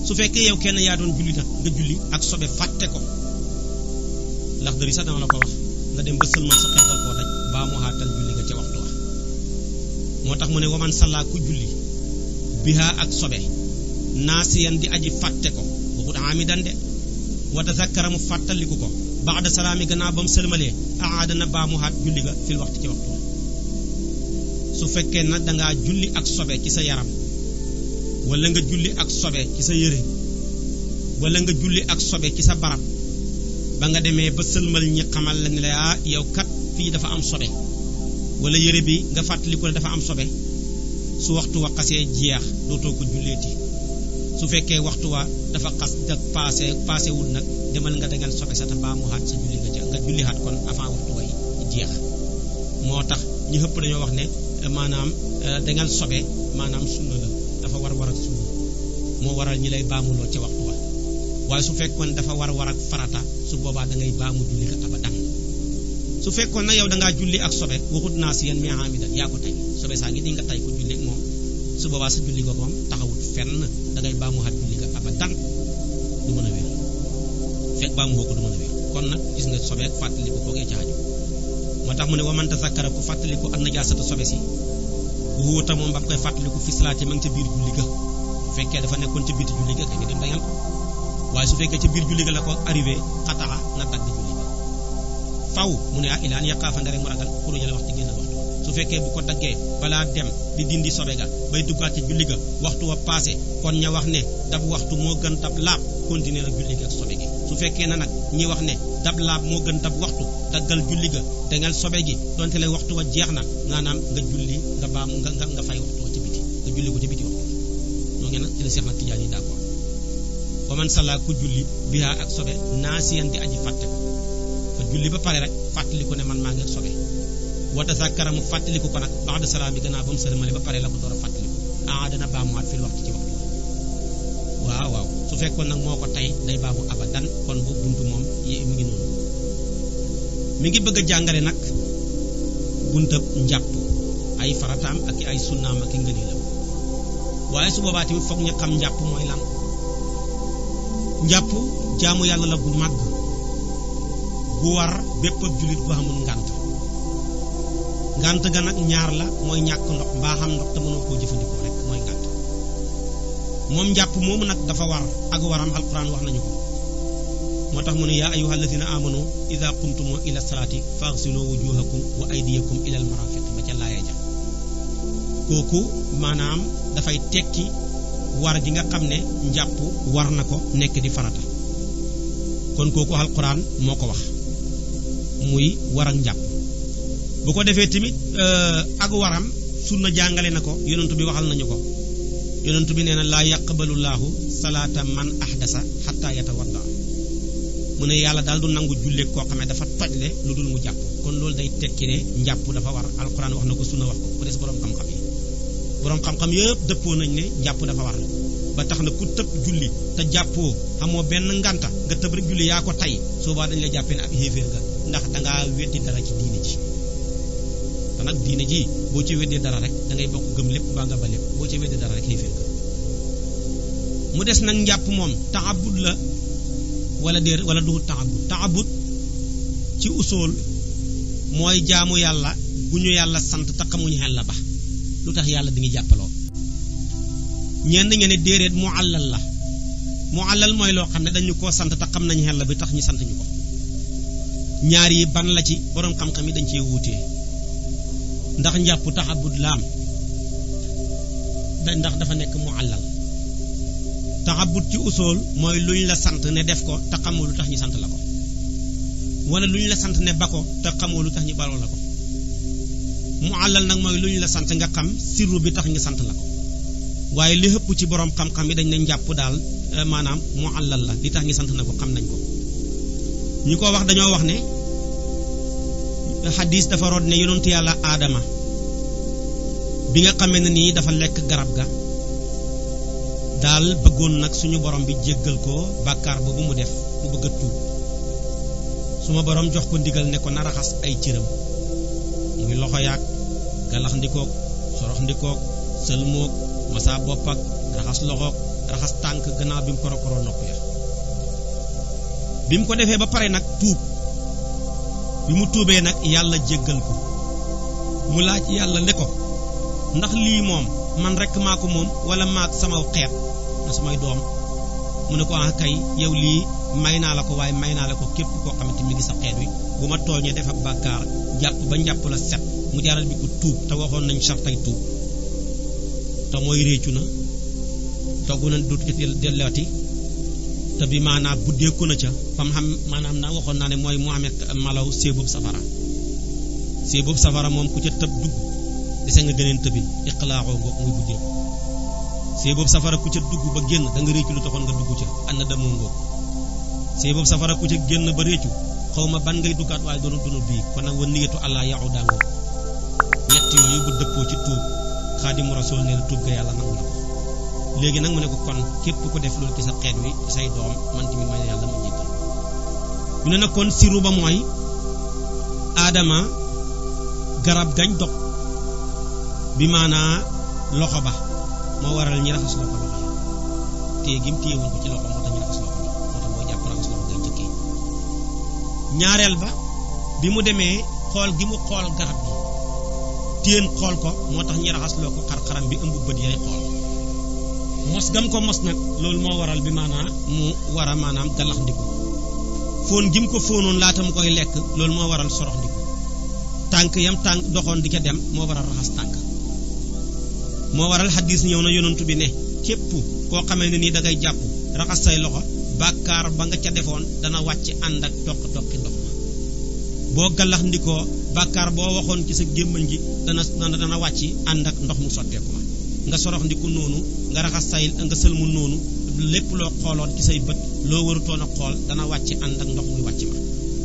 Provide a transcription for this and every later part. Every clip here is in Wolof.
su fekkee yow kenn yaa doon julli nag nga julli ak sobe fàtte ko ndax dëri sax dama la ko wax nga dem ba sëlmal sa xel dal koo daj baa mu xaatal julli nga ca waxtu wax moo tax mu ne waman salla ku julli biha ak sobe naasiyan di aji fàtte ko waxut amidan de wa tazakkara mu fàttaliku ko ba'da salaami gannaaw ba mu sëlmalee aada na baa mu xaat julli ga fil waxtu ci waxtu su fekkee nag dangaa julli ak sobe ci sa yaram wala nga julli ak sobe ci sa yére wala nga julli ak sobe ci sa barab ba nga demee ba sëlmal ñi xamal la ne la yow kat fii dafa am sobe wala yére bi nga fàttaliku ne dafa am sobe su waxtu wa xasee jeex dootoo ko julleeti su fekkee waxtu wa dafa xas dag passé wul nag demal nga degal sobe sa ta baa mu xaat sa julli nga julli xaat kon avant waxtu way jeex moo tax ñi xëpp dañoo wax ne maanaam dangal sobe maanaam sunna la dafa war ak sunna moo waral ñi lay baamuloo ca waxtu wa waaye su fekkoon dafa war ak farata su boobaa da ngay baamu julli ka abadan su fekkoon nag yow da ngaa julli ak sobe waxut naa si yan mais amidan yaa ko tey sobe saa ngi di nga tey ko julli ak moom su boobaa sa julli googu moom taxawut fenn da ngay baamu xat julli ka abadan du mën a wér fekk baamu woo ko du mën a wér kon nag gis nga sobe ak fàttaliku koogee ca aju moo tax mu ne wa man tazakkara ku fàttaliku an najaasata sobe si wuuta moom ba mu koy fàttaliku fi salaati ma ngi ca biir julli ga bu fekkee dafa nekkoon ca biir julli ga kay nga dem dañal ko waaye su fekkee ca biir julli ga la ko arrivé xataa na dagg julli ga faw mu ne ilaan yaqaafa ndere mu ragal pour jële waxtu génn waxtu su fekkee bu ko daggee balaa dem di dindi sobe ga bay duggaat ca julli ga waxtu wa passé kon ña wax ne dab waxtu moo gën dab laab continuer ak julli ga ak sobe gi su fekkee na nag ñi wax ne dab laab moo gën dab waxtu daggal julli ga dangal sobe gi donte lay waxtu wa jeex na maanaam nga julli nga baam nga fay waxtu wa ci biti nga julli ko ci biti waxtu ñoo ngi nag ci la Seex na Tijaan yi d'accord wa man salla ku julli biha ak sobe naasiyan di aji fàtte ko fa julli ba pare rek fàttaliku ne man maa ngi ak sobe wa tazakkara mu fàttaliku ko nag ba'da salaami gannaaw ba mu sëlmale ba pare la ko door a fàttaliku dana baamuwaat fil waxtu ci waxtu waaw su fekkoon nag moo ko tey day baamu abadan kon bu buntu moom mu ngi noonu mi ngi bëgg a jàngale nag buntab njàpp ay farataam ak ay sunnaam ak i ngëneelam waaye su boobaa tamit foog ñu xam njàpp mooy lan njàpp jaamu yàlla la bu màgg bu war bépp ab jullit bu xamul ngànt ga nag ñaar la mooy ñàkk ndox mbaa xam ndox te mënoo koo jëfandikoo rek mooy ngànt moom njàpp moomu nag dafa war ak waram alquran wax nañu ko moo tax mu ne yaa ayyuhal ladina amanu idha qumtum ila salati faghsilu wujuhakum wa aydiyakum ila al marafiq ba ca laaya ja kooku maanaam dafay tekki war gi nga xam ne njàpp war na ko nekk di farata kon kooku alquran moo ko wax muy war ak njàpp bu ko defee tamit ak waram sunna jàngale na ko yonent bi waxal nañu ko yonent bi nee na laa yaqbalullaahu salaata man ahdasa xatta yatawadda mu ne yàlla daal du nangu julle koo xam ne dafa tojle lu dul mu jàpp kon loolu day tekki ne njàpp dafa war alquran wax na ko sunna wax ko bu des borom xam-xam yi borom xam-xam yëpp dëppoo nañ ne njàpp dafa war ba tax na ku tëb julli te jàppoo xamoo benn nganta nga tëb rek julli yaa ko tay soobaa dañ la jàppee ne ab xéeféer nga ndax dangaa weddi dara ci diine ji te nag diine ji boo ci weddee dara rek da ngay bokk gëm lépp baa nga ba lépp boo ci weddee dara rek xéeféer nga mu des nag njàpp moom taabud la wala déer wala du taabud ci usool mooy jaamu yàlla bu ñu yàlla sant te xamuñu xel la ba lu tax yàlla di ngi jàppaloo ñenn ngeen ne déeréet mu àllal mooy loo xam ne dañu koo sant te xam nañu xel la bi tax ñu sant ñu ko ñaar yi ban la ci borom xam-xam yi dañ cee wuutee ndax njàpp taabud laam ndax dafa nekk mu àllal taabud ci usool mooy luñ la sant ne def ko te xamoo lu tax ñu sant la ko wala luñ la sant ne ba ko te xamoo lu tax ñu baloo la ko mu àllal nag mooy luñ la sant nga xam sirru bi tax ñu sant la ko waaye li ëpp ci borom xam-xam yi dañ ne njàpp daal maanaam mu àllal la li tax ñu sant na ko xam nañ ko ñu ko wax dañoo wax ne xadis dafa root ne yonentu yàlla aadama bi nga xamee ne nii dafa lekk garab ga daal bëggoon nag suñu borom bi jéggal ko bàkkaar boobu mu def mu bëgg a tuub suma borom jox ko ndigal ne ko na raxas ay cëram muy loxo yaag galax ndikoog sorox ndikoog sëlmoog masa bopp ak raxas loxoog raxas tànk gannaaw bi mu koro nopp ya bi mu ko defee ba pare nag tuub bi mu tuubee nag yàlla jéggal ko mu laaj yàlla ne ko ndax lii moom man rekk maa ko moom wala maag sama xeet na samay doom mu ne ko ah kay yow lii may naa la ko waaye may naa la ko képp koo xamante mi ngi sa xeet wi bu ma tooñee def ab bàkkaar jàpp ba njàpp la set mu jaaral bi ko tuub te waxoon nañ sartay tuub te mooy réccu na toggu na dootu dellooti te bi maanaam buddeeku na ca fam xam maanaam naa waxoon naa ne mooy Muhammad malaw séeboobu safara moom ku ca tëb dugg dese nga gëneen tëbin iqlaaxoo ngoog muy buddeeku séeboobu safara ku ca dugg ba génn da nga réccu lu taxoon nga dugg ca ànd damoo ngoog séeboobu safara ku ca génn ba réccu xaw ma ban ngay duggaat waaye doonu bii kon nag wa niyatu allah yaxu daa ngoog ñett yooyu bu dëppoo ci tuub Xaadimu Rasuul ne la tuub ga yàlla nangu na ko léegi nag mu ne ko kon képp ku def loolu ci sa xeet wi ci say doom man tamit ma ne yàlla ma jéggal ñu ne nag kon siru ba mooy aadama garab gañ dog bi maanaa loxo ba moo waral ñi raxas loxo yi téye gi mu téye woon ko ci loxo moo tax ñu raxas loxo bi moo tax boo jàpp raxas loxo ngay jëkkee ñaareel ba bi mu demee xool gi mu xool garab bi téen xool ko moo tax ñi raxas loo ko xar-xaram bi ëmb bët yay xool mos gam ko mos nag loolu moo waral bi maanaam mu war a maanaam galax ndiku fóon gi mu ko fóonoon laata mu koy lekk loolu moo waral sorox ndiku tànk yam tànk doxoon di ca dem moo waral raxas tànk moo waral xadis ñëw na yonantu bi ne képp koo xamee ne nii da ngay jàpp raxas say loxo bàkkaar ba nga ca defoon dana wàcc ànd ak toqi ndox ma boo galax ndikoo bàkkaar boo waxoon ci sa gémmañ gi dana wàcc ànd ak ndox mu sotteeku ma nga sorox ndiku noonu nga raxas say nga sëlmu noonu lépp loo xooloon ci say bët loo warutoon a xool dana wàcc ànd ak ndox muy wàcc ma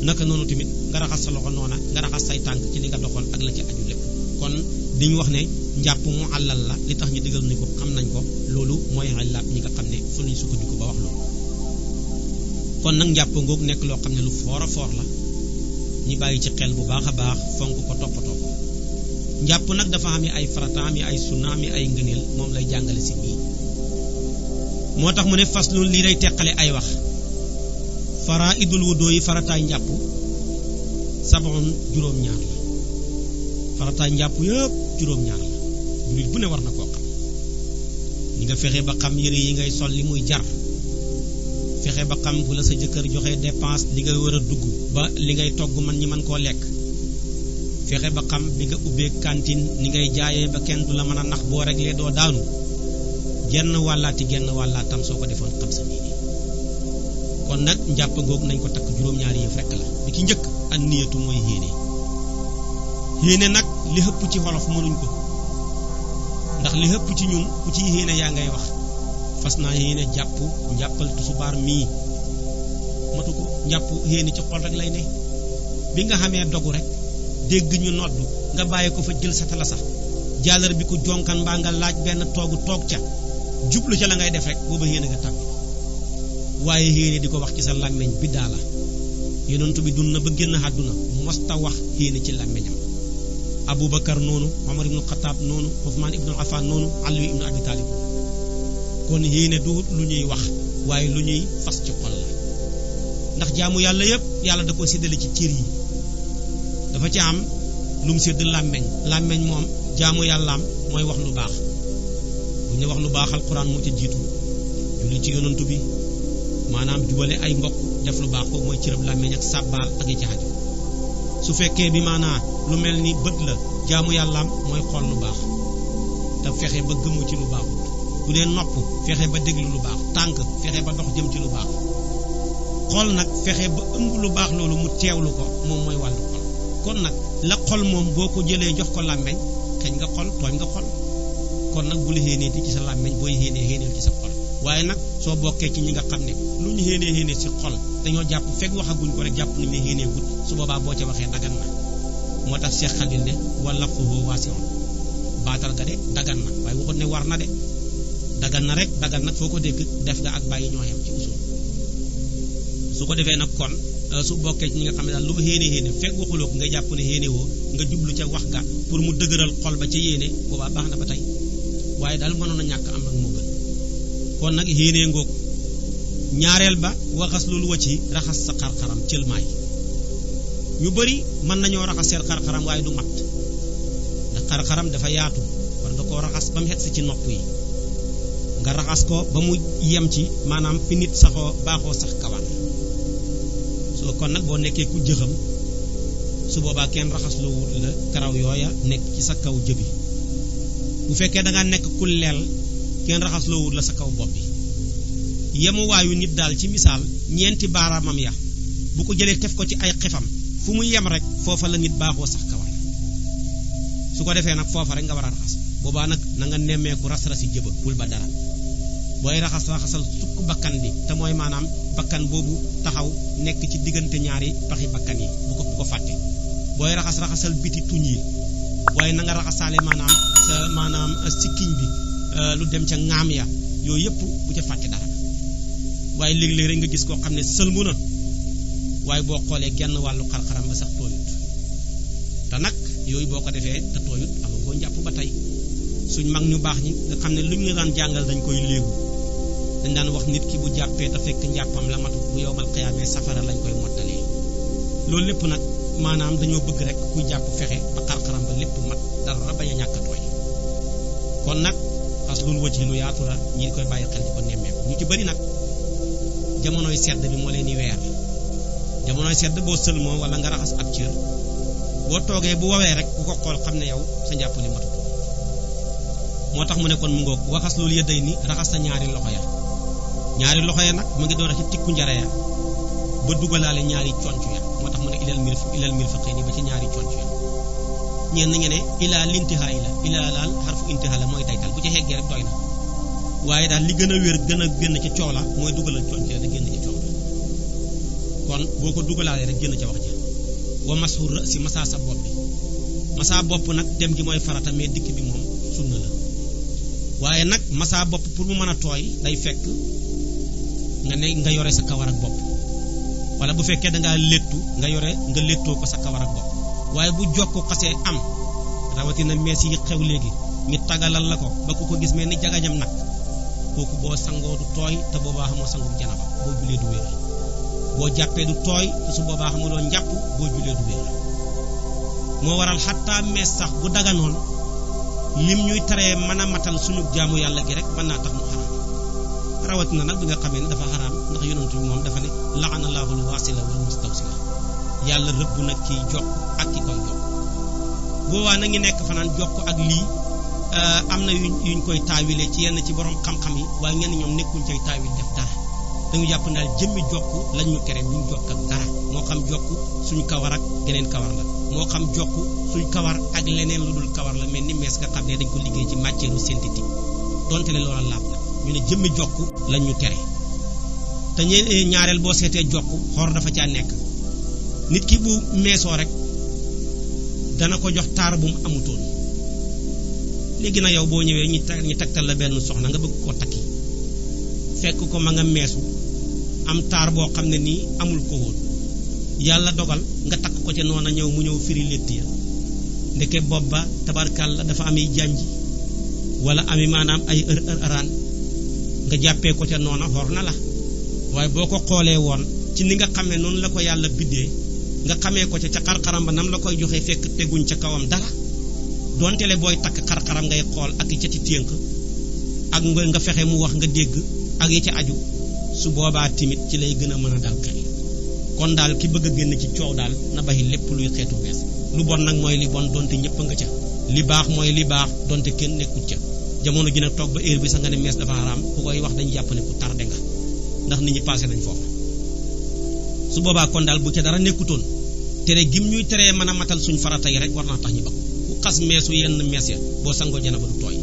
naka noonu tamit nga raxas sa loxo noona nga raxas say tànk ci li nga doxoon ak la ci aju lépp kon diñu wax ne njàpp mu àllal la li tax ñu digal ni ko xam nañ ko loolu mooy àllaat ñi nga xam ne fu lañu sukkandiku ba wax loolu kon nag njàpp ngoog nekk loo xam ne lu foor a foor la ñi bàyyi ci xel bu baax a baax fonk ko toppatoo ko njàpp nag dafa am ay farata am ay sunna am ay ngëneel moom lay jàngale si nii moo tax mu ne faslu lii day teqale ay wax faraidul wudu yi farataay njàpp sab'un juróom-ñaar la farataay njàpp yëpp juróom-ñaar la jullit bu ne war na koo xam ñi nga fexe ba xam yére yi ngay sol li muy jar fexe ba xam bu la sa jëkkër joxe dépense li ngay war a dugg ba li ngay togg man ñi mën koo lekk fexe ba xam bi nga ubbee cantine ni ngay jaayee ba kenn du la mën a nax boo réglé doo daanu genn wàllaatam soo ko defoon xam sa diine kon nag njàpp ngoog nañ ko takk juróom-ñaari yëf rekk la bi ki njëkk an niyatu mooy yéene nag li hëpp ci xolof mënuñ ko ndax li hëpp ci ñun ku ci yéene yaa ngay wax fas naa yéene jàpp njàppal tusubaar mii matu ko njàpp yéene ci xol rek lay ne bi nga xamee dogu rek dégg ñu noddu nga bàyyi ko fa jël sa tala sax jàllar bi ko jonkan mbaa nga laaj benn toog ca jublu ca la ngay def rek booba yéene nga tàbbi waaye yéene di ko wax ci sa làmmeñ bi daala yonent bi dund na ba génn àdduna mosta wax yéene ci làmmeñam Abubakar noonu Omar ibnu Xataab noonu Usmaan ibnu Affaan noonu Ali ibnu Abi Taalib kon yéene du lu ñuy wax waaye lu ñuy fas ci xol la ndax jaamu yàlla yépp yàlla da ko séddale ci cër yi dafa ci am lu mu sédd làmmeñ moom jaamu yàllaam mooy wax lu baax bu ñu wax lu baax alquran moo ca jiitu julli ci yonantu bi maanaam jubale ay mbokk def lu baax kooku mooy cërëb làmmeñ ak sàbbaal ak yi ci xaju su fekkee bi maanaam lu mel ni bët la jaamu yàllaam mooy xool lu baax te fexe ba gëmu ci lu baaxut bu dee nopp fexe ba déglu lu baax tànk fexe ba dox jëm ci lu baax xol nag fexe ba ëmb lu baax loolu mu teewlu ko moom mooy wàllu xol kon nag la xol moom boo ko jëlee jox ko làmmeñ xeñ nga xol tooñ nga xol kon nag bu la xéenee ci sa làmmeñ booy xéeneel ci sa xol waaye nag soo bokkee ci ñi nga xam ne lu ñu xéenee ci xol dañoo jàpp fekk waxaguñ ko rek jàpp nañ ne xéenee gut su boobaa boo ca waxee dagan na moo tax Cheikh Khalil ne wala fuhu waasi'un baatal ga de dagan na waaye waxut ne war na de dagan na rek dagan nag foo ko dégg def nga ak bàyyi ñoo yem ci usul su ko defee nag kon su bokkee ci ñi nga xam ne daal lu xéene fekk waxuloo ko nga jàpp ne xéene woo nga jublu ca wax ga pour mu dëgëral xol ba ca yéene boobaa baax na ba tey waaye daal mënoon a ñàkk am nag moo gën kon nag yéenee ngoog ñaareel ba waxas loolu wacci raxas sa xar-xaram cëlmaay ñu bari mën nañoo raxas seen xar-xaram waaye du mat ndax xar-xaram dafa yaatu war nga koo raxas ba mu xet si ci nopp yi nga raxas ko ba mu yem ci maanaam fi nit saxoo baaxoo sax kawar soo kon nag boo nekkee ku jëxam su boobaa kenn raxas loo wut la karaw yooya nekk ci sa kaw jëbi bu fekkee da nga nekk ku leel kenn raxas loo wut la sa kaw bopp bi yemu waayu nit daal ci misaal ñeenti baaraamam ya bu ko jëlee tef ko ci ay xefam fu mu yem rek foofa la nit baaxoo sax kawar su ko defee nag foofa rek nga war a raxas boobaa nag na nga nemmeeku ras-rasi jëba bul ba dara booy raxasal sukk bakkan bi te mooy maanaam bakkan boobu taxaw nekk ci diggante ñaari paxi bakkan yi bu ko fàtte booy raxasal biti tuñ yi waaye na nga raxasaale maanaam sikkiñ bi lu dem ca ŋaam ya yooyu yëpp bu ca fàtte dara waaye léeg-léeg rek nga gis koo xam ne sëlmu na waaye boo xoolee genn wàllu xar-xaram ba sax tooyut te nag yooyu boo ko defee te tooyut amagoo njàpp ba tey suñ mag ñu baax ñi nga xam ne luñ ñu daan jàngal dañ koy léegu dañ daan wax nit ki bu jàppee te fekk njàppam la matut bu yowmal xiyaamee safara lañ koy mottalee loolu lépp nag maanaam dañoo bëgg rek kuy jàpp fexe ba xar-xaram ba lépp mat dara bañ a ñàkk a tooy kon nag xas loolu wëcc lu yaatu la ñi koy bàyyi xel di ko nemmeeku ñu ci bëri nag jamonoy sedd bi moo leen di weer jamonoy sedd boo sëlmoo wala nga raxas ab cër boo toogee bu wowee rek ku ko xool xam ne yow sa njàpp li matut moo tax mu ne kon mu ngoog waxas loolu yëdday ni raxas sa ñaari loxo ya nag mu ngi door a ci tikku njare ya ba dugalaale ñaari conc ya moo tax mu ne ilal mirfaqayni ba ci ñaari conc ya ñeen nga ne ilaa lintihaa ilaa laal xarfu intihaa la mooy daytal bu ci xeggee rek doy na waaye daal li gën a wér gën a génn ca coow la mooy dugalal conc ya da génn ca coow la kon boo ko dugalaalee rek génn ca wax ja wa mashu ra'si masaa sa bopp bi masaa bopp nag dem gi mooy farata mais dikk bi moom sunna la waaye nag masaa bopp pour mu mën a tooy day fekk nga yore sa kawar ak bopp wala bu fekkee dangaa léttu nga léttoo ko sa kawar ak bopp waaye bu jokk xasee am rawatina mees yi xew léegi ñu tagalal la ko ba ku ko gis mel ni jagañam nag kooku boo sangoo du tooy te boobaa xamoo sangu janaba boo julee du wér boo jàppee du tooy te su boobaa xamuloo njàpp boo julee du wér moo waral xattaa mees sax bu daganoon lim ñuy taree mën a matal suñu jaamu yàlla gi rek mën naa tax mu xaraam rawatina nag bi nga xamee ne dafa xaraam ndax yonent bi moom dafa ne la'ana Allahu al-waasila wal mustawsila yàlla rëbb nag kiy jokk ak ki koy jokk boobaa na ngi nekk fanaan jokk ak lii am na yuñ koy taawile ci yenn ci borom xam-xam yi waaye ñenn ñoom nekkuñ cay taawil def dara dañu jàpp daal jëmmi jokk lañ ñu tere ñu jokk ak dara moo xam jokk suñu kawar ak geneen kawar la moo xam jokk suñ kawar ak leneen lu dul kawar la mel ni mees nga xam ne dañ ko liggéey ci matière synthétique donte le loola laab na ñu ne jëmmi jokk lañ ñu tere te ñaareel boo seetee jokk xor dafa caa nekk nit ki bu meesoo rek dana ko jox taar bu mu amutoon léegi na yow boo ñëwee ñu tegtal la benn soxna nga bëgg koo takki fekk ko ma nga meesu am taar boo xam ne nii amul ko woon yàlla dogal nga takk ko ca noona ñëw mu ñëw firi létt ya ndeke bopp ba tabarkal la dafa amee janji wala ami maanaam ay araan nga jàppee ko ca noona xor na la waaye boo ko xoolee woon ci ni nga xamee noonu la ko yàlla biddee nga xamee ko ca xar-xaram ba nam la koy joxee fekk teguñ ca kawam dara donte le booy takk xar-xaram ngay xool ak ca ci ténk ak nga fexe mu wax nga dégg ak yi ca aju su boobaa timit ci lay gën a mën a dal xel kon daal ki bëgg a génn ci coow daal na baxi lépp luy xeetu bees lu bon nag mooy li bon donte ñëpp nga ca li baax mooy li baax donte kenn nekkut ca jamono ji nag toog ba heure bi sax nga ne mees dafa xaraam ku koy wax dañu jàpp ne ku tardé nga ndax nit ñi passé nañ foofu su boobaa kon daal bu ca dara nekkutoon tere gim ñuy teree mën a matal suñ farata yi rek war naa tax ñu bakk ku xas meesu yenn mees ya boo sangoo jana ba du tooy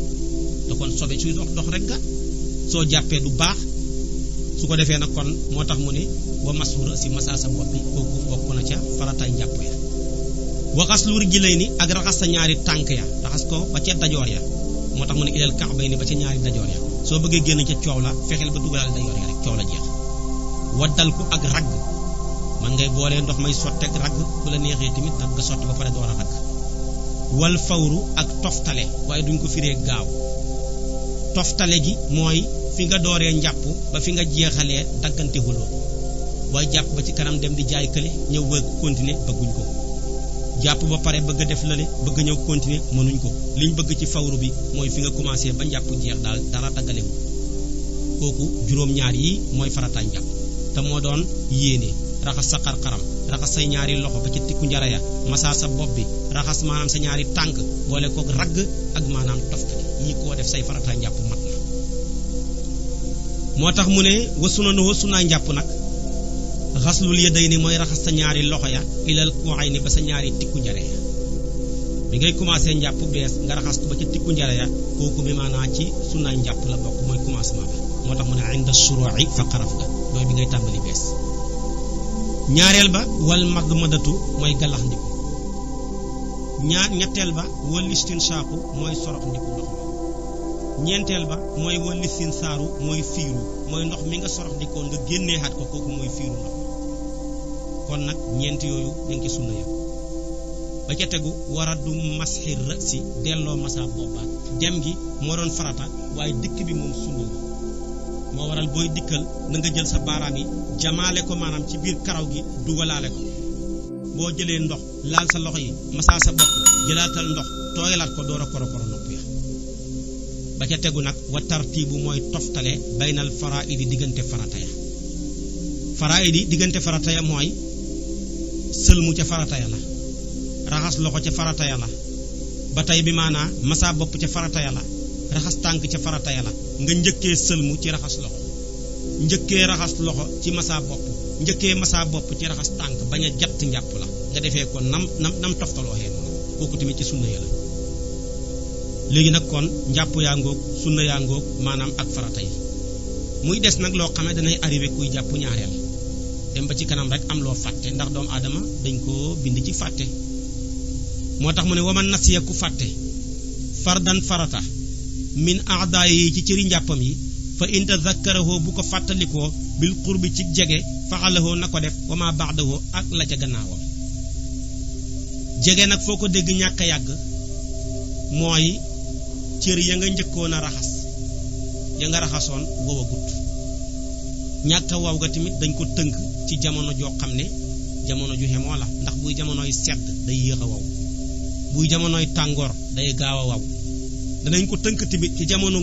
te kon sobe suy dox rek nga soo jàppee du baax su ko defee nag kon moo tax mu ne wa masura si masa sa bopp bi kooku bokk na ca farataay njàpp ya waxas lu rijlay ni ak raxas sa ñaari tànk ya raxas ko ba ca dajoor ya moo tax mu ne ilal ka'bay ni ba ca ñaari dajoor ya soo bëggee génn ca coow la fexeel ba dugalaal dajoor ya rek coow la jeex waddal ko ak ragg man ngay boolee ndox may sotteeg ragg bu la neexee tamit nag nga sotti ba pare door a ragg wal fawru ak toftale waaye duñ ko firee gaaw toftale gi mooy fi nga dooree njàpp ba fi nga jeexalee daggante huloo waaye jàpp ba ci kanam dem di jaay kële ñëw bëgg continuer bëgguñ ko jàpp ba pare bëgg a def lale bëgg ñëw continuer mënuñ ko liñ bëgg ci fawru bi mooy fi nga commencé ba njàpp jeex daal dara daggalewu kooku juróom-ñaar yi mooy farataay njàpp te moo doon yéene raxas sa xar-xaram raxas say ñaari loxo ba ci tikku njara ya masaa sa bopp bi raxas maanaam sa ñaari tànk boole kook ragg ak maanaam toftali yi koo def say farataay njàpp mat na moo tax mu ne wasunaa njàpp nag xaslul yadayni mooy raxas sa ñaari loxo ya ilal ku'ayni ba sa ñaari tikku njare ya bi ngay commencé njàpp bees nga raxas ko ba ca tikku njare ya kooku bi maanaa ci sunnaay njàpp la bokk mooy commencement ba moo tax mu ne inda shuru'i fa xaraf ga mooy bi ngay tàmbali bees ñaareel ba wal madmadatu mooy galax ndiku ñetteel ba wal istinshaqu mooy sorox ndiku ndox ñeenteel ba mooy wal istinsaaru mooy fiiru mooy ndox mi nga sorox ndikoon nga génnee xat ko kooku mooy fiiru ndox kon nag ñeent yooyu dañ ci sunna ya ba ca tegu waradu masxir si delloo masa boppaat dem gi moo doon farata waaye dikk bi moom sunna la moo waral booy dikkal na nga jël sa baaraam yi jamaale ko maanaam ci biir karaw gi dugalaale ko boo jëlee ndox laal sa loxo yi masaa sa bopp jëlaatal ndox tooyalaat ko door a koro nopp ya ba ca tegu nag wa tartiibu mooy toftale baynal faraidi diggante farata ya faraidi diggante farata ya mooy sëlmu ca farata ya la raxas loxo ca farata ya la ba tey bi maanaa masaa bopp ca farata ya la raxas tànk ca farata ya la nga njëkkee sëlmu ci raxas loxo njëkkee raxas loxo ci masaa bopp njëkkee masaa bopp ci raxas tànk bañ a jatt njàpp la nga defee ko nam toftaloo xee noonu kooku tamit ci sunna ya la léegi nag kon njàpp yaa ngoog sunna yaa ngoog maanaam ak farata yi muy des nag loo xam ne danay arrivé kuy jàpp ñaareel dem ba ci kanam rek am loo fàtte ndax doomu aadama dañ koo bind ci fàtte moo tax mu ne waman nasiya ku fàtte fardan farata min aadaay yi ci cëri njàppam yi fa in tazakkarahu bu ko fàttalikoo bil qurbi ci jege faxalahoo na ko def wa ma ba'dahu ak la ca gannaawam jege nag foo ko dégg ñàkk a yàgg mooy cër ya nga njëkkoon a raxas ya nga raxasoon wow a gut ñàkk a waw ga tamit dañ ko tënk ci jamono joo xam ne jamono ju xemoo la ndax buy jamonoy sedd day yéex a waw buy jamonoy tàngoor day gaaw a waw danañ ko tënk tamit ci jamono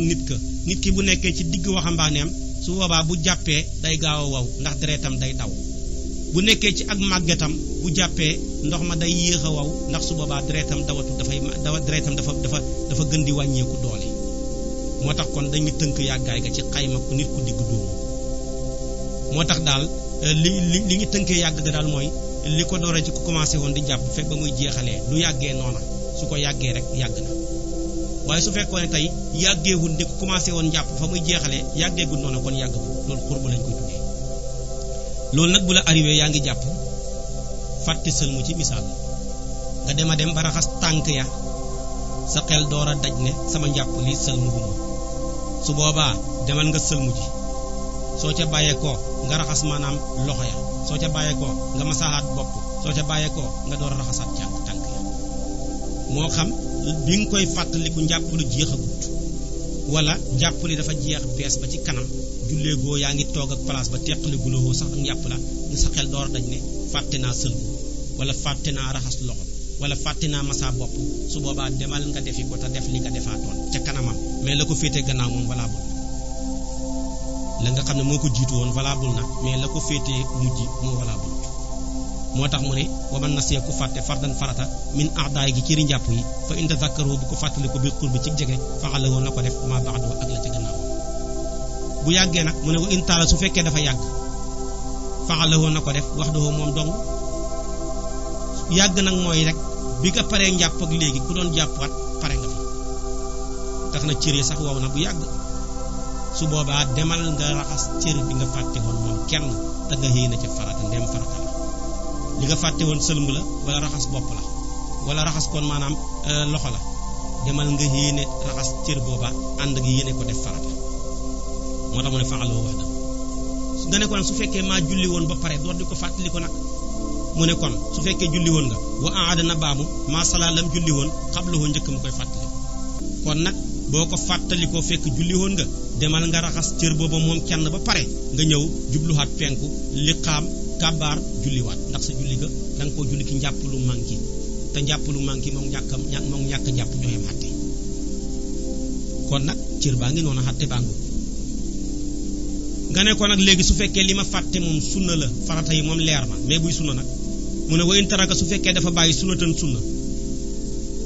nit ki bu nekkee ci digg waxambaaneem su boobaa bu jàppee day gaaw a waw ndax deretam day daw bu nekkee ci ak màggetam bu jàppee ndox ma day yéex a waw ndax su boobaa deretam dawatu deretam dafa gën di wàññeeku doole moo tax kon dañuy tënk yàggaay ga ci xayma ku nit ku digg dóomu moo tax daal li ñu tënkee yàgg ga daal mooy li ko dooree ci ku commencé woon di jàpp fekk ba muy jeexalee lu yàggee noona su ko yàggee rek yàgg na waaye su fekkoon ne tey yàggeewul di ko commencé woon jàpp fa muy jeexalee yàggeegul noona kon yàgg bu loolu xurbu lañ koy tuddee loolu nag bu la arrivé yaa ngi jàpp fàtte sëlmu ci misaal nga dem ba raxas tànk ya sa xel door a daj ne sama njàpp li sëlmu bu ma su boobaa demal nga sëlmu ji soo ca bàyyeekoo nga raxas maanaam loxo ya soo ca bàyyeekoo nga masaxaat bopp soo ca bàyyeekoo nga door a raxasaat tànk ya moo xam bi nga koy fàttaliku njàpp lu jeexagut wala njàpp li dafa jeex bees ba ci kanam julleegoo yaa ngi toog ak place ba teqaliguloo sax ak njàpp la nga sa xel door a daj ne fàtte naa sëlmu wala fàtte naa raxas loxo wala fàtte naa masa bopp su boobaa demal nga defi ko te def li nga defaatoon ca kanamam mais la ko féetee gannaaw moom valable la nga xam ne moo ko jiitu woon valable na mais la ko féetee mujj moo valable moo tax mu ne waman nasiya ku fàtte fardan farata min aadaay gi cëri njàpp yi fa in tazakkaru bu ko fàttali ko bil qurbi ci jege faxala woon na ko def ma ba'du ak la ca gannaaw bu yàggee nag mu ne wa in taala su fekkee dafa yàgg faxala woon na ko def wax doo moom dong yàgg nag mooy rek bi nga paree njàpp ak léegi ku doon jàppaat pare nga fi tax na cër yi sax wow na bu yàgg su boobaa demal nga raxas cër bi nga fàtte woon moom kenn te nga xëy na ca farata ndem farata la li nga fàtte woon sëlmu la wala raxas bopp la wala raxas koon maanaam loxo la demal nga yéene raxas cër booba ànd ak yéene ko def farata moo tax mu ne fa'aloo wax da nga ne kon su fekkee maa julli woon ba pare door di ko fàttali ko nag mu ne kon su fekkee julli woon nga wa aada na baamu maa salaa lam julli woon xablahu njëkk mu koy fàttali kon nag boo ko fàttalikoo fekk julli woon nga demal nga raxas cër booba moom kenn ba pare nga ñëw jubluwaat penku liqaam kàbbaar julliwaat ndax sa julli ga da nga koo julli ki njàpp lu manqué te njàpp lu manqué moom ñàkk njàpp ñooyam xatte kon nag cër baa ngi noonu xatte baa ngi nga ne ko nag léegi su fekkee li ma fàtte moom sunna la farata yi moom leer na mais buy sunna nag mu ne wa in taraka su fekkee dafa bàyyi sunnatan sunna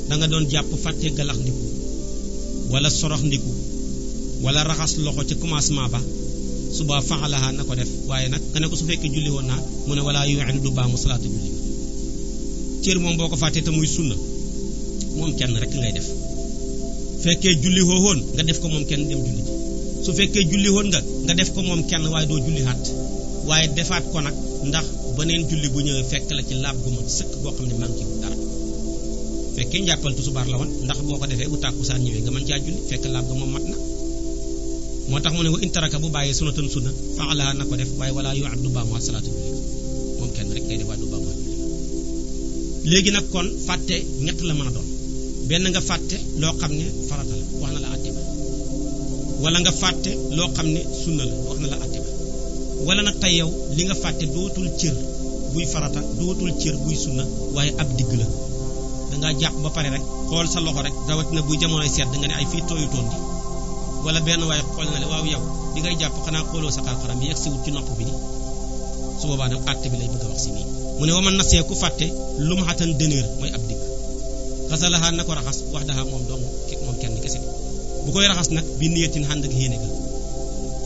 da nga doon jàpp fàtte galax ndiku wala sorox ndiku wala raxas loxo ca commencement ba suba faxalaha na ko def waaye nag nga ne ko su fekkee julli woon naa mu ne wala yu'idu du baamu salaatu julli cër moom boo ko fàttee te muy sunna moom kenn rek ngay def fekkee julli woon nga def ko moom kenn dem julli ji su fekkee julli woon nga def ko moom kenn waaye doo julli xaat waaye defaat ko nag ndax beneen julli bu ñëwee fekk la ci laab gu mat sëkk boo xam ne manqué wu dara fekkee njàppal tusubaar la woon ndax boo ko defee bu tàkkusaan ñëwee nga mën caa julli fekk laab ga moom mat na moo tax mu ne wa in taraka bu bàyyee sunnatan sunna fa'alaha na ko def waaye wala yu'addu du baamu salaatu julli moom kenn rek ngay def waaye du baamu julli léegi nag kon fàtte ñett la mën a doon benn nga fàtte loo xam ne farata la wax na la àtte ba wala nga fàtte loo xam ne sunna la wax na la àtte ba wala nag tey yow li nga fàtte dootul cër buy farata dootul cër buy sunna waaye ab digg la dangaa jàpp ba pare rek xool sa loxo rek rawatina buy jamonoy sedd nga ne ay fii tooyutoon di wala benn waaye xool na le waaw yow di ngay jàpp xanaa xooloo sa xar-xaram bi yegg si wut ci nopp bi ni su boobaa nag àtte bi lay bëgg a wax si nii mu ne waman nasee ku fàtte lu ma xatan dëneer mooy ab digg xasalaha na ko raxas wax daha moom dong moom kenn kese bu koy raxas nag bi niyatin ànd ak yéene ga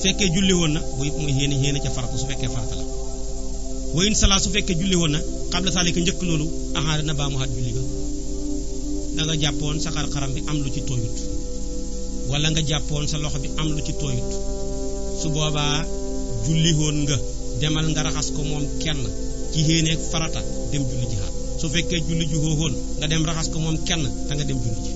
fekkee julli woon na buy muy yéene ca farata su fekkee farata la wayin sala su fekkee julli woon na xabla saalika njëkk loolu axaada na baa mu xaat julli ga da nga jàppoon sa xar-xaram bi am lu ci tooyut wala nga jàppoon sa loxo bi am lu ci tooyut su boobaa julli woon nga demal nga raxas ko moom kenn ci yéeneeg farata dem julli ji xaat su fekkee julli ji xooxoon nga dem raxas ko moom kenn te nga dem julli ji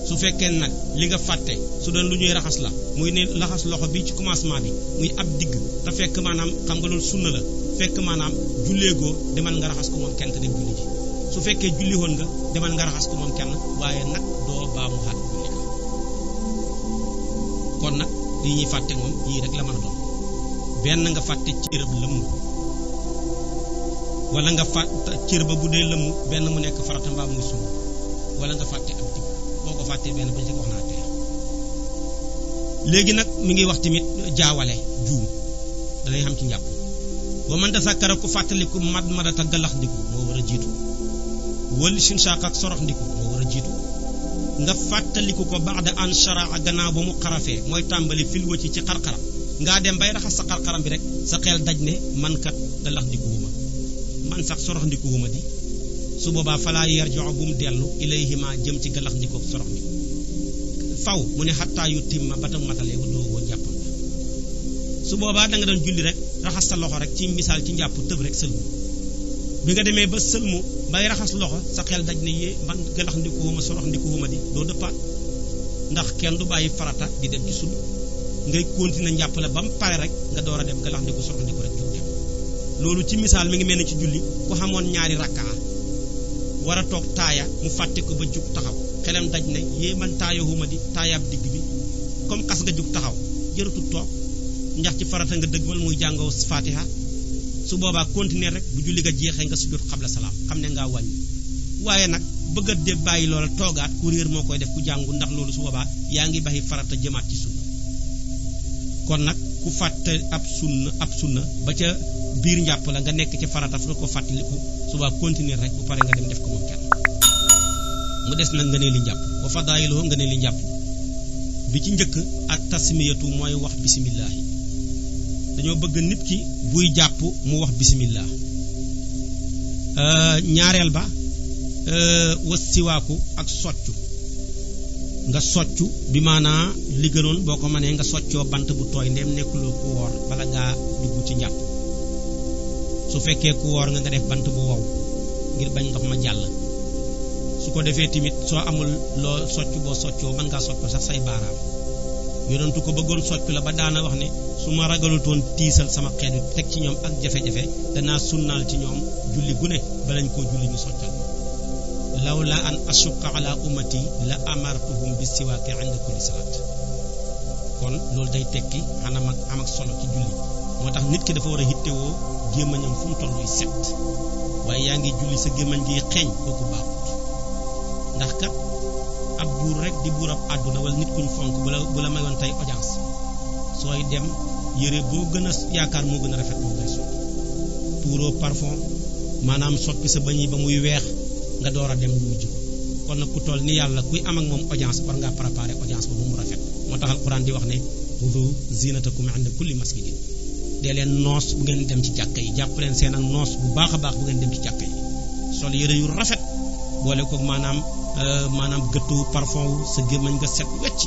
su fekkee nag li nga fàtte su doon lu ñuy raxas la muy ne raxas loxo bi ci commencement bi muy ab digg te fekk maanaam xam nga loolu sunna la fekk maanaam julleegoo demal nga raxas ko moom kenn te dem julli ji su fekkee julli woon nga demal nga raxas ko moom kenn waaye nag doo baamu xaat julli ka kon nag li ñuy fàtte moom yii rek la mën a doon benn nga fàtte cërëb lëmm wala nga fàtte cër ba bu dee lëmm benn mu nekk farata mbaa muy sunna wala nga fàtte ab digg boo ko fàttee benn ba ci wax naa teer léegi nag mi ngi wax tamit jaawale juum danay xam ci njàpp wa man tasakkara ku fàttaliku mad madata galax ndiku moo war a jiitu wal sinsaaq ak sorox ndiku moo war a jiitu nga fàttaliku ko ba'da an shara'a gannaaw ba mu xarafee mooy tàmbali fil wacci ci xarxaram ngaa dem bay raxas sa xarxaram bi rek sa xel daj ne man kat galax ndikuwuma man sax sorox ndikuwuma di su boobaa falaa yarji'u bu mu dellu ilayhima jëm ci galax ndiko sorox ndiku faw mu ne xattaa yu timma ba tam matalee wu doo woon jàppam la su boobaa da nga doon julli rek raxas sa loxo rek ci misaal ci njàpp tëb rek sëlmu bi nga demee ba sëlmu bay raxas loxo sa xel daj ne yee man galax ndikuwuma sorox ndikuwuma di doo dëppaat ndax kenn du bàyyi farata di dem ci sunna ngay continuer njàpp la ba mu pare rek nga door a dem galax ndiku sorox ndiku rek jug dem loolu ci misaal mi ngi mel ni ci julli ku xamoon ñaari rakkaa war a toog taaya mu fàtte ko ba jug taxaw xelam daj ne yée man taayahuma di taayaab digg bi comme xas nga jug taxaw jëratul toog ndax ci farata nga dëgmal muy jàngoo fatiha su boobaa continuer rek bu julli nga jeexee nga sujjóot xabla salaam xam ne ngaa wàññi waaye nag bëgg a de bàyyi loola toogaat ku réer moo koy def ku jàngu ndax loolu su boobaa yaa ngi baxi farata jëmaat ci sunna kon nag ku fàtte ab sunna ba ca biir njàpp la nga nekk ci farata fu ko fàttaliku suba continuer rek bu pare nga dem def ko moom kenn mu des nag nga ne li njàpp wa fadaayiluhu nga ne li njàpp bi ci njëkk ak tasmiyatu mooy wax bisimillahi dañoo bëgg nit ki buy jàpp mu wax bismillah ñaareel ba wasiwaaku ak soccu nga soccu bi maanaa li gënoon boo ko mënee nga soccoo bant bu tooy ndem nekkuloo ku woor bala ngaa dugg ci njàpp su fekkee ku woor nga def bant bu wow ngir bañ ndox ma jàll su ko defee tamit soo amul loo soccu boo soccoo mën ngaa soccu sax say baaraam yonentu ko bëggoon soccu la ba daana wax ne su ma ragalutoon tiisal sama xeet bi teg ci ñoom ak jafe-jafe danaa sunnaal ci ñoom julli gune balañ koo julli ñu soccal lawla an ashuqqa ala ummati la amartuhum bi siwaaki inda kulli salaat kon loolu day tekki am ak solo ci julli moo tax nit ki dafa war a hittewoo gémmañam fu mu toll luy set waaye yaa ngi julli sa gémmañ gi xeeñ kooku baaxut ndax kat ab buur rek di buur ab àdduna wala nit kuñ fonk bu la mayoon tey audience sooy dem yére boo gën a yaakaar moo gën a rafet moom ngay sol tuuroo parfum maanaam soppi sa bañ yi ba muy weex nga door a dem wujj ko kon nag ku toll ni yàlla kuy am ak moom audience war ngaa préparer audience ba mu rafet moo tax alquran di wax ne xudu zinatakum inda kulli masjidin dee leen noos bu ngeen dem ci jàkka yi jàpp leen seen ak noos bu baax a baax bu ngeen dem ci jàkka yi sol yére yu rafet boole ko maanaam gëttu parfum wu sa gémmañ nga set wecc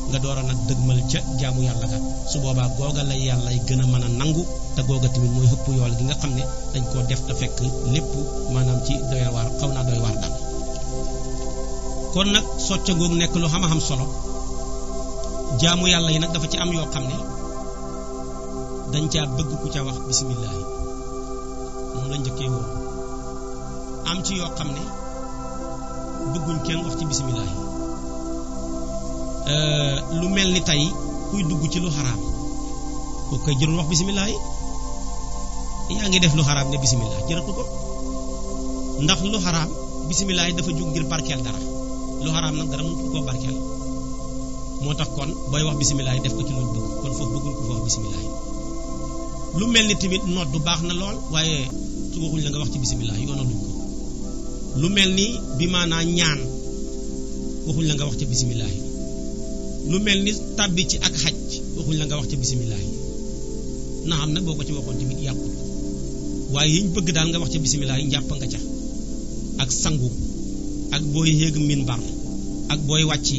nga door a nag dëgmal ca jaamu yàlla ga su boobaa googa la yàlla gën a mën a nangu te googa tamit mooy xëpp yool gi nga xam ne dañ koo def te fekk lépp maanaam ci doy waar xaw naa doy waar daal kon nag socca googu nekk lu xam solo jaamu yàlla yi nag dafa ci am yoo xam ne dañ caa bëgg ku ca wax bisimilah moom la njëkkee woon am ci yoo xam ne bëgguñ kenn wax ci bisimilah lu mel ni tey kuy dugg ci lu xaraam kooku koy jërul wax bisimilah yaa ngi def lu xaraam ne bisimilah jëratu ko ndax lu xaraam bisimilah dafa jóg ngir barkeel dara lu xaraam nag dara mënut koo barkeel moo tax kon booy wax bisimilah def ko ci luñ bëgg kon foofu bëggul ko fa wax bisimilah lu mel ni tamit nodd baax na lool waaye su waxuñ la nga wax ci bisimilah yoonaluñ ko lu mel ni bi maanaa ñaan waxuñ la nga wax ca bisimilah lu mel ni tàbbi ci ak xaj waxuñ la nga wax ca bisimilah na xam nag boo ko ci waxoon tamit yàqul ko waaye yiñ bëgg daal nga wax ca bisimilah njàpp nga ca ak sangu ak booy yéeg minbar ak booy wàcci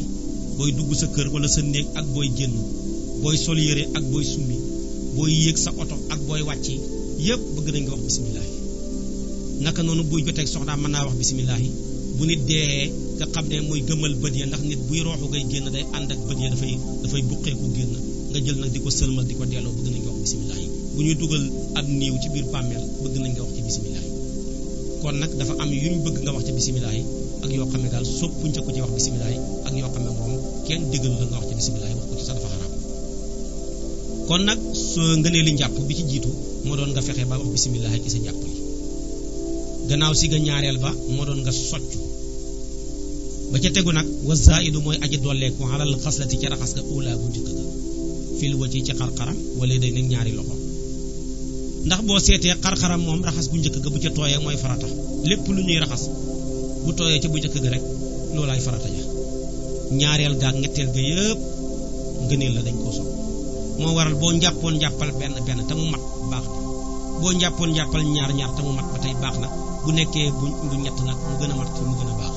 booy dugg sa kër wala sa néeg ak booy génn booy sol yére ak booy summi booy yéeg sa oto ak booy wàcci yépp bëgg nañ nga wax bisimilah naka noonu buy joteeg soxnaam mën naa wax bisimilah bu nit dee nga xam ne mooy gëmmal bët ya ndax nit buy rooxu ngay génn day ànd ak bët ya dafay buqeeku génn nga jël nag di ko sëlmal di ko delloo bëgg nañ nga wax bisimilah bu ñuy dugal ab niiw ci biir bàmmeel bëgg nañ nga wax ci bisimilah kon nag dafa am yuñ bëgg nga wax ci bisimilah ak yoo xam ne daal soppuñ ca ko ci wax bisimilah ak yoo xam ne moom kenn déggalu la nga wax ci bisimilah wax ko ci sa dafa xaraam kon nag soo ngënee li njàpp bi ci jiitu moo doon nga fexe ba wax bisimilah ci sa njàpp li gannaaw si ga ñaareel ba moo doon nga soccu ba ca tegu nag wa zaidu mooy aji dolleeku alal xaslati ca raxas ga ula bu njëkk ga fil wa ci xarxaram wala day nag ñaari loxo ndax boo seetee xarxaram moom raxas bu njëkk ga bu ca tooyee mooy farata lépp lu ñuy raxas bu tooyee ca bu njëkk ga rek loolaay farata ja ñaareel ga ak ñetteel ga yëpp ngëneel la dañ koo sopp moo waral boo njàppoon njàppal benn te mu mat baax na boo njàppoon njàppal ñaar te mu mat ba tey baax na bu nekkee bu ñett nag mu gën a mat mu gën a baax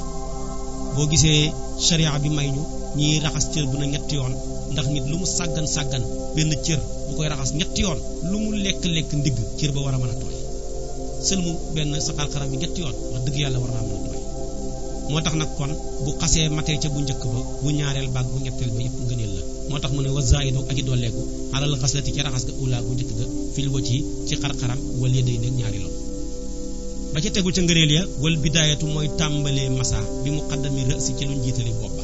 boo gisee sharia bi may ñu ñiy raxas cër bu na ñetti yoon ndax nit lu mu sàggan benn cër bu koy raxas ñetti yoon lu mu lekk ndigg cër ba war a mën a tooy sël mu benn sa xarxaram bi ñetti yoon wax dëgg yàlla war naa mën a tooy moo tax nag kon bu xasee matee ca bu njëkk ba bu ñaareel baag bu ñetteel ba yëpp ngëneel la moo tax mu ne wa zaidu aji dolleeku alal xaslati ca raxas ga ula bu njëkk ga fil wa ci xarxaram wal yaday nekk ñaari loxo ba ca tegu ca ngëneel ya wal bidaayatu mooy tàmbalee masa bi muqaddami rësi ci luñ jiitali bopp ba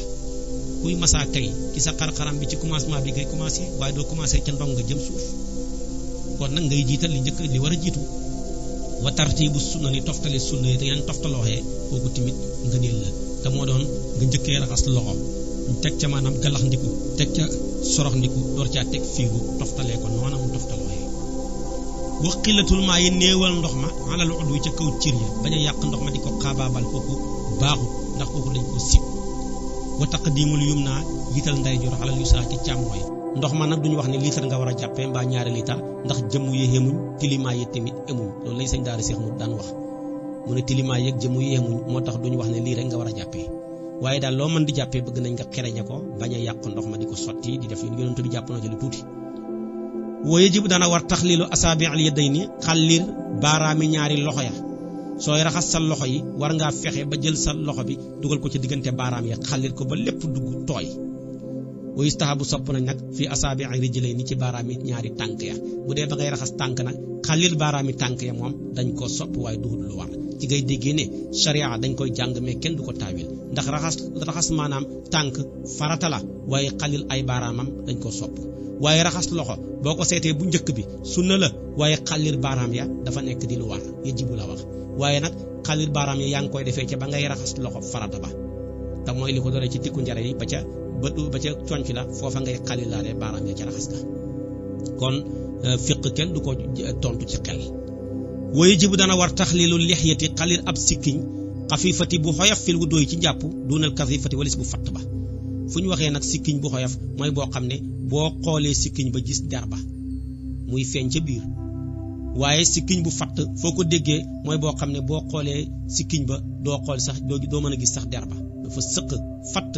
kuy masa kay ci sa xarxaram bi ci commencement bi ngay commencé waaye doo commencé ca ndong nga jëm suuf kon nag ngay jiital li njëkk li war a jiitu wa tartibu sunna ni toftale sunna yi te ngeen toftalooxee kooku tamit ngëneel la te moo doon nga njëkkee raxas loxo teg ca maanaam galax ndiku teg ca sorox ndiku door caa teg fiigu toftalee ko noona mu toftalooxee wa xillatul maa yi néewal ndox ma alal udwi ca kaw cër ya bañ a yàq ndox ma di ko xaabaabal kooku baaxut ndax kooku dañ ko sib wa taqdimul yumna jiital ndeyjoor alal yusra ci càmmooy ndox ma nag duñu wax ne litre nga war a jàppee mbaa ñaari litre ndax jëmm yi yemuñ tilimaa yi tamit emuñ loolu lay sëñ daara Seex mu daan wax mu ne tilimaa yeeg jëmm yi yemuñ moo tax duñu wax ne lii rek nga war a jàppee waaye daal loo mën di jàppee bëgg nañ nga xereñe ko bañ a yàq ndox ma di ko sotti di def yonent bi jàpp na ci lu tuuti wooye jibu dana war taxliilu asaabi al yadayni xallir baaraami ñaari loxo ya sooy raxas sa loxo yi war ngaa fexe ba jël sa loxo bi dugal ko ci diggante baaraam ya xallir ko ba lépp dugg tooy wa yustahabu sopp nañ nag fi asaabi'i rijlayni ci baaraami ñaari tànk ya bu dee ba ngay raxas tànk nag xalil baaraami tànk ya moom dañ koo sopp waaye duhul lu war ci ngay déggee ne sharia dañ koy jàng mais kenn du ko taawil ndax raxas maanaam tànk farata la waaye xalil ay baaraamam dañ koo sopp waaye raxas loxo boo ko seetee bu njëkk bi sunna la waaye xalil baaraam ya dafa nekk di lu war yajibu la wax waaye nag xalil baaraam ya yaa ngi koy defee ca ba ngay raxas loxo farata ba te mooy li ko dooree ci tikku njare yi ba ca conc la foofa ngay xalilaale baaraam ya ca raxas ga kon fiq kenn du ko tontu ci xel waye jibu dana war taxlilu lixyati xalil ab sikkiñ xafifati bu xoyof fil wu dooy ci njàpp dunal kasifati walis bu fatt ba fu ñu waxee nag sikkiñ bu xoyof mooy boo xam ne boo xoolee sikkiñ ba gis der ba muy feeñ ca biir waaye sikkiñ bu fatt foo ko déggee mooy boo xam ne boo xoolee sikkiñ ba doo xool sax doo mën a gis sax der ba dafa sëq fatt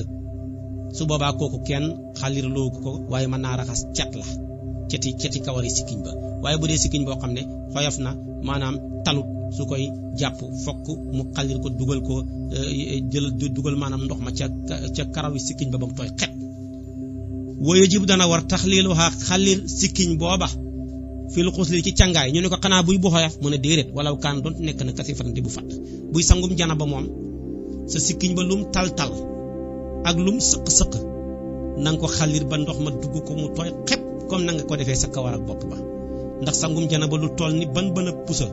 su boobaa kooku kenn xalirloo ko waaye mën naa raxas cat la ceti kawari sikkiñ ba waaye bu dee sikkiñ boo xam ne xoyof na maanaam talut su koy jàpp fokk mu xalir ko dugal ko dugal maanaam ndox ma ca karawi sikkiñ ba mu tooy xet waye jib dana war taxliluha xalir sikkiñ booba fil xusli ci càngaay ñu ne ko xanaa buy bu xoyof mu ne déedéet walaw kaan doon nekk na kasi fatante bu fatt buy sangum jana ba moom sa sikkiñ ba lum tal ak lum sëq nanga ko xalir ba ndox ma dugg ko mu tooy xep comme na nga ko defee sa kawar ak bopp ba ndax sangum jana ba lu toll ni ban a pusa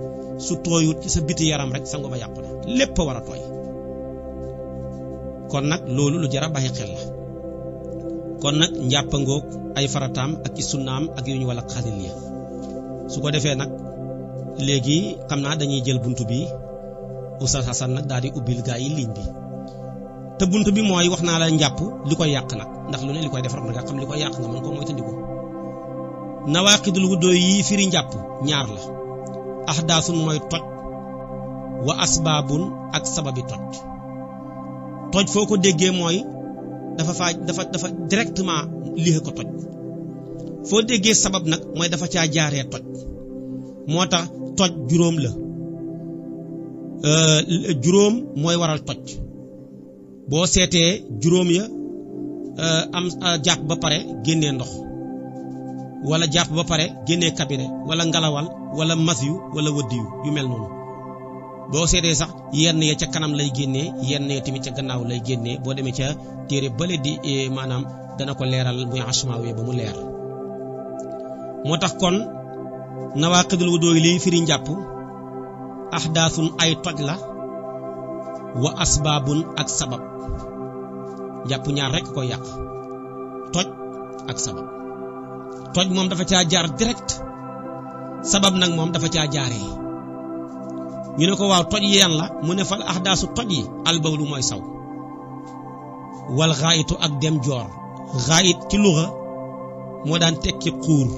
su tooyut ci sa biti yaram rek sanguma yàqu na lépp a war a tooy kon nag loolu lu jara bàyyi xel la kon nag njàppangoog ay farataam ak i sunnaam ak yu ñu wala xalil ya su ko defee nag léegi xam naa dañuy jël buntu bi Oustaz Assane nag daal di ubbil gaa yi ligne bi te buntu bi mooy wax naa la njàpp li koy yàq nag ndax lu ne li koy defar nag nga xam li koy yàq nga mën ko moytandiku nawaqidul wuddoo yi firi njàpp ñaar la ahdaasun mooy toj wa asbaabun ak sababi toj foo ko déggee mooy dafa directement lii ko toj foo déggee sabab nag mooy dafa caa jaaree toj moo tax toj juróom la juróom mooy waral toj boo seetee juróom ya am jàpp ba pare génnee ndox wala jàpp ba pare génnee kabire wala ngalawal wala masyu wala wëddiyu yu mel noonu boo seetee sax yenn ya ca kanam lay génnee yenn ya tamit ca gannaaw lay génnee boo demee ca téere bële di maanaam dana ko leeral muy ashmaawi ba mu leer moo tax kon nawaqidul wudu yi liy firi njàpp ahdaasun ay toj la wa asbaabun ak sabab njàpp ñaar rekk ko yàq toj ak sabab toj moom dafa caa jaar direct sabab nag moom dafa caa jaaree ñu ne ko waaw toj yi yan la mu ne fal ahdaasu toj yi albawlu mooy saw wal xaayitu ak dem joor xaayit ci luxa moo daan tekki xuur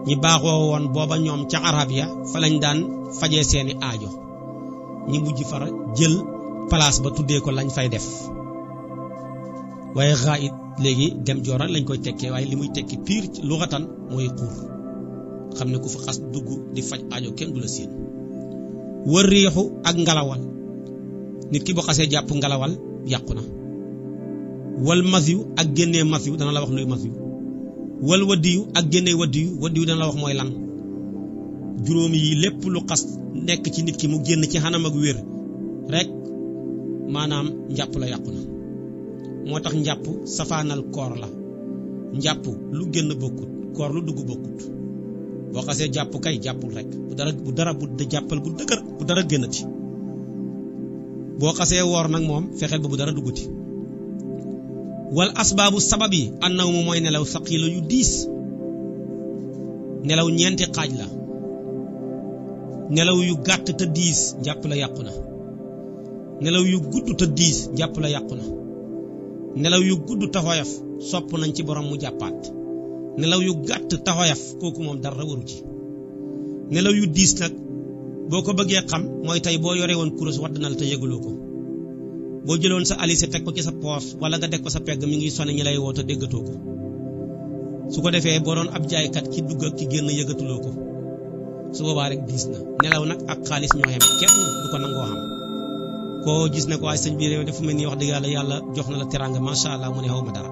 ñi baaxoo woon booba ñoom ca arab ya fa lañ daan fajee seeni aajo ñi mujj fara jël place ba tuddee ko lañ fay def waaye xaayit léegi dem joora lañ koy tekkee waaye li muy tekki piir ci luxatan mooy xuur xam ne ku fa xas dugg di faj aajo kenn du la siin wër riixu ak ngalawal nit ki bu xasee jàpp ngalawal yàqu na wal masyu ak génnee masyu dana la wax luy masyu wal wadiyu ak génnee wadiyu dana la wax mooy lan juróom yi lépp lu xas nekk ci nit ki mu génn ci xanam ak wér rek maanaam njàpp la yàqu na moo tax njàpp safaanal koor la njàpp lu génn bokkut koor lu dugg bokkut boo xasee jàpp kay jàppul rek bu dara jàppal bu dëgër bu dara génnati boo xasee woor nag moom fexeel ba bu dara dugguti wal asbaabu sabab yi annaw mu mooy nelaw saqiila yu diis nelaw ñeenti xaaj la nelaw yu gàtt te diis njàpp la yàqu na nelaw yu gudd te diis njàpp la yàqu na nelaw yu gudd taxoyaf sopp nañ ci borom mu jàppaat nelaw yu gàtt taxoyaf kooku moom dara waru ci nelaw yu diis nag boo ko bëggee xam mooy tey boo yore woon kurus wadd na la te yëguloo ko boo jëloon sa alise teg ko ci sa poos wala nga deg ko sa pegg mi ngi sone ñi lay woo te déggatoo ko su ko defee boo doon ab jaaykat ki dugg ak ki génn yëgatuloo ko su boobaa rek diis na nelaw nag ak xaalis ñoo xem kenn du ko nangoo xam koo gis ne ko waaye sëñ bi réew dafa mel ni wax dëgg yàlla jox na la teraanga macha allah mu ne xaw ma dara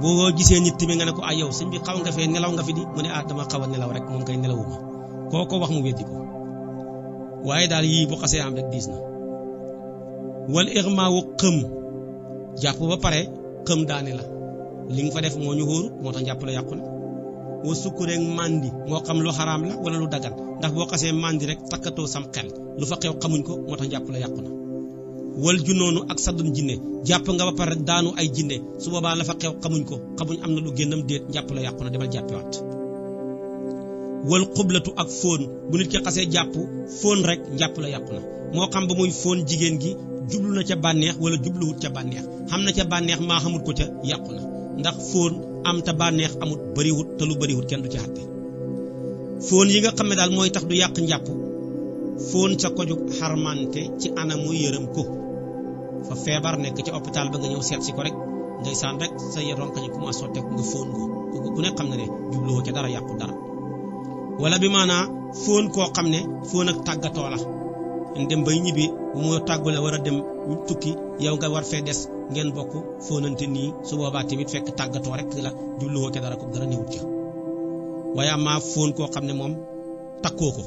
boo gisee nit tamit nga ne ko yow sëñ bi xaw nga fee nelaw nga fi di mu ne dama xaw a nelaw rek moom kay nelawuma kooko wax mu weddi ko waaye daal yii bu xasee am rek diis na. wal irmaawu xëm jàpp ba pare xëm daane la li nga fa def moo ñu wóorut moo tax njàpp la yàqu na. wa sukkureeg mandi moo xam lu xaraam la wala lu dagan ndax boo xasee mandi rek takkatoo sam xel lu fa xew xamuñ ko moo tax njàpp la yàqu na. wal junoonu ak saddum jinne jàpp nga ba pare rek daanu ay jinne su boobaa la fa xew xamuñ ko xamuñ am na lu génnam déet njàpp la yàqu na demal jàppiwaat. wal xublatu ak fóon bu nit ki xasee jàpp fóon rek njàpp la yàqu na moo xam ba muy fóon jigéen gi jublu na ca bànneex wala jubluwut ca bànneex xam na ca bànneex maa xamut ko ca yàqu na ndax fóon am te bànneex amut bariwut te lu bariwut kenn du ci àtte. fóon yi nga xam ne daal mooy tax du yàq njàpp fóon sa ko jug xarmante ci anamu yërëm ko fa feebar nekk ci hôpital ba nga ñëw seet si ko rek ndeysaan rek sa yaram kañ commencé sotteeku nga fóon ko ku ne xam na ne jubluwoo ca dara yàqu dara. wala bi maanaa fóon koo xam ne fóon ak tàggatoo la dem bay ñibbi bu mu tàggule war a dem tukki yow nga war fee des ngeen bokk fóonante nii su boobaa tamit fekk tàggatoo rek la jubluwoo ca dara ko dara newut ca. waaye amaa fóon koo xam ne moom takkoo ko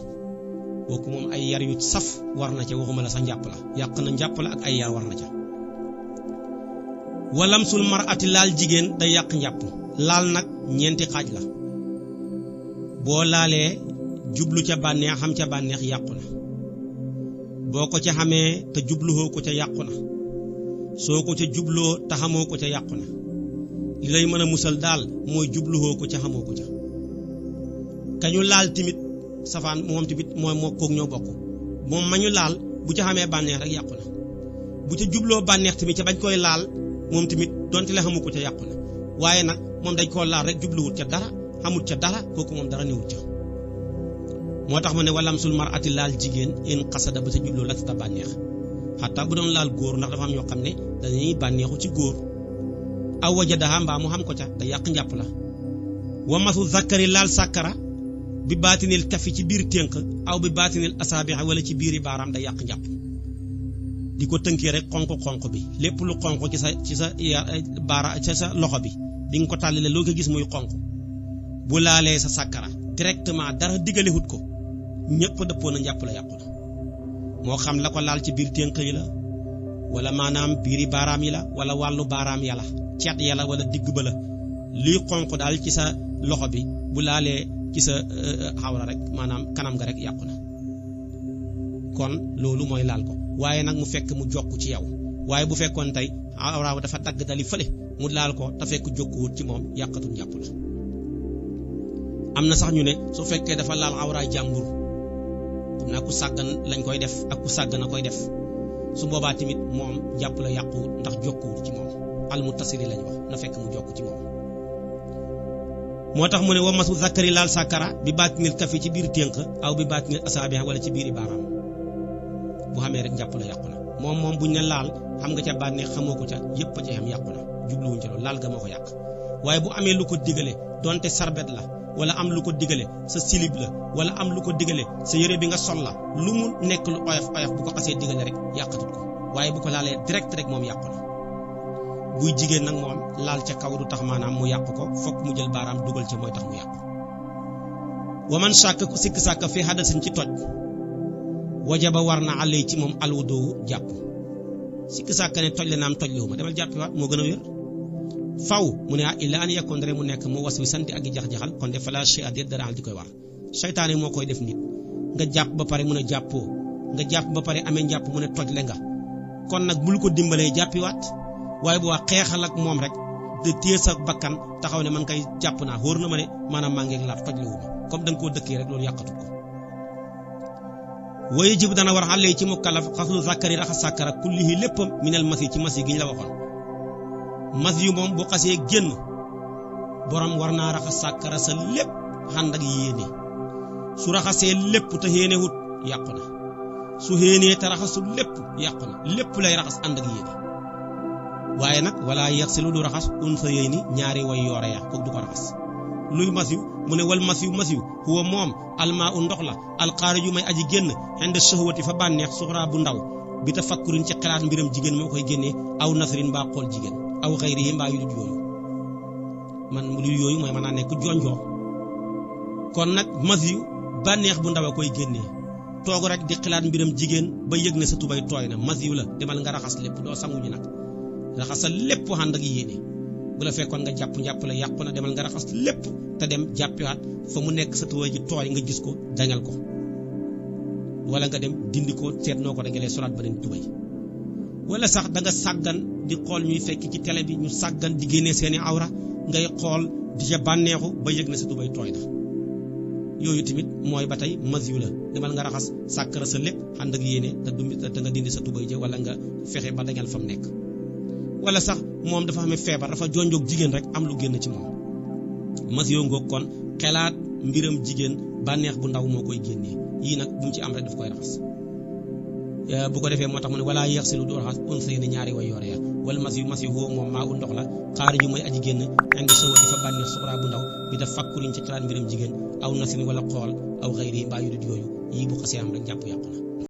kooku moom ay yar yu saf war na ca waxuma la sa njàpp la yàq na njàpp la ak ay yar war na ca. walam sul mar'ati laal jigéen day yàq njàpp laal nag ñeenti xaaj la boo laalee jublu ca bànneex xam ca bànneex yàqu na boo ko ca xamee te jubluwoo ko ca yàqu na soo ko ca jubloo te xamoo ko ca yàqu na li lay mën a musal daal mooy jubluwoo ko ca xamoo ko ca. kañu laal timit safaan moom tamit mooy moo koog ñoo bokk moom ma ñu laal bu ca xamee bànneex rek yàqu na bu ca jubloo bànneex tamit ca bañ koy laal moom tamit donte la xamu ko ca yàqu na waaye nag moom dañ koo laal rek jubluwut ca dara xamut ca dara kooku moom dara newut ca. moo tax ma ne walam sul mar'ati laal jigéen in xasada ba sa jubloo la ta bànneex xataa bu doon laal góor ndax dafa am ñoo xam ne dañuy bànneexu ci góor aw wajadaha mbaa mu xam ko ca da yàq njàpp la. wa masu zakari laal sàkkara bi baatinil kafi ci biir ténk aw bi baatinil asaabiha wala ci biiri baaraam da yàq njàpp di ko tënkee rek xonq bi lépp lu xonq ci sa baara ci sa loxo bi di nga ko tàllale loo ko gis muy xonq bu laalee sa sàkkara directement dara digalewut ko ñëpp dëppoo na njàpp la yàqu na moo xam la ko laal ci biir ténk yi la wala maanaam biiri baaraam yi la wala wàllu baaraam ya la ceet ya la wala digg ba la luy xonq daal ci sa loxo bi bu laalee ci sa xawra rek maanaam kanam nga rek yàqu na kon loolu mooy laal ko waaye nag mu fekk mu jokk ci yow waaye bu fekkoon tey awra dafa dagg dali fële mu laal ko te fekk jokkuwut ci moom yàqatul njàpp la. am na sax ñu ne su fekkee dafa laal awraay jàmbur xam naa ku sàggan lañ koy def ak ku sàggan a koy def su boobaa tamit moom njàpp la yàquwut ndax jokkuwut ci moom al muttasili lañ wax na fekk mu jokk ci moom. moo tax mu ne wa masu zakari laal sàkkara bi baatinil kafi ci biir ténk aw bi baatinil asaabi wala ci biiri baaraam bu xamee rek njàpp la yàqu na moom buñ ne laal xam nga ca bànneex xamoo ko ca yëpp a ca xam yàqu na jubluwuñ ca loolu laal ga moo ko yàq waaye bu amee lu ko digale donte sarbet la wala am lu ko digale sa silib la wala am lu ko digale sa yére bi nga sol la lu mu nekk lu oyof bu ko xasee digale rek yàqatut ko waaye bu ko laalee direct rek moom yàqu na. buy jigéen nag moom laal ca kaw du tax maanaam mu yàq ko fokk mu jël baaraam dugal ca mooy tax mu yàq. waman sàkk ku sikk sàkk fi hadasin ci toj wajaba war na àllee ci moom alwudoo jàpp sikk sàkk ne toj le naam toj lewu ma demal jàppiwaat moo gën a wér faw mu ne illa an yakun rek mu nekk mu was wi santi ak i jax-jaxal kon de fala shay adet dara al di koy war seytaane moo koy def nit nga jàpp ba pare mun a jàppoo nga jàpp ba pare amee njàpp mu ne toj le nga kon nag bul ko dimbalee jàppiwaat waaye bu waa xeexal ak moom rek de téye sa bakkan taxaw ne man kay jàpp naa wóor na ma ne maanaam maa ngi laat toj lewu ma comme da nga koo dëkkee rek loolu yàqatut ko. waye jib dana war xale ci mukallaf xaslu zakari raxas sàkkara kullihi léppam minal masi ci masi gi ñu la waxoon mas yu moom bu xasee génn borom war naa raxas sàkkara sa lépp ànd ak yéene su raxasee lépp te yéene wut yàqu na su yéenee te raxasul lépp yàqu na lépp lay raxas ànd ak yéene waaye nag wala yaxsilu du raxas unsa yéy ni ñaari way yoore ya kook du ko raxas luy masiw mu ne wal masiw huwa moom almaa u ndox la alxaariju may aji génn xend shahwati fa bànneex suxraa bu ndaw bi tafakkurin ci xalaat mbiram jigéen moo koy génnee aw nasrin mbaa xool jigéen aw xayrihi mbaa yu dul yooyu man lu yooyu mooy mën naa nekk jonjoo kon nag masiyu bànneex bu ndaw a koy génnee toog rek di xalaat mbiram jigéen ba yëg ne sa tubay tooy na masiyu la demal nga raxas lépp doo sanguñu nag raxasal lépp ànd ak yéene bu la fekkoon nga jàpp la yàqu na demal nga raxas lépp te dem jàppiwaat fa mu nekk sa tubay ji tooy nga gis ko dañal ko wala nga dem dindi ko seet noo ko dangalee solaat beneen tubay wala sax da nga sàggan di xool ñuy fekk ci télé bi ñu sàggan di génnee seeni awra ngay xool di ca bànneexu ba yëg ne sa tubay tooy na yooyu tamit mooy ba tey masiyu la demal nga raxas sàkkara sa lépp ànd ak yéene te nga dindi sa tubay ja wala nga fexe ba dañal fa mu nekk wala sax moom dafa amee feebar dafa jonjoog jigéen rek am lu génn ci moom masiyu ngoog kon xelaat mbiram jigéen bànneex bu ndaw moo koy génnee yii nag bu mu ci am rek daf koy raxas bu ko defee moo tax mu ne wala yaxsilu du raxas unsay ne ñaari way yoore ya wala masiyu moom maa u ndox la xaari ju mooy aji génn indi sowa di fa bànneex suxraa bu ndaw bi daf fakkuriñ ci xalaat mbiram jigéen aw nasin wala xool aw xëyri mbaa yu dut yooyu yii bu xasee am rek jàpp yàqu na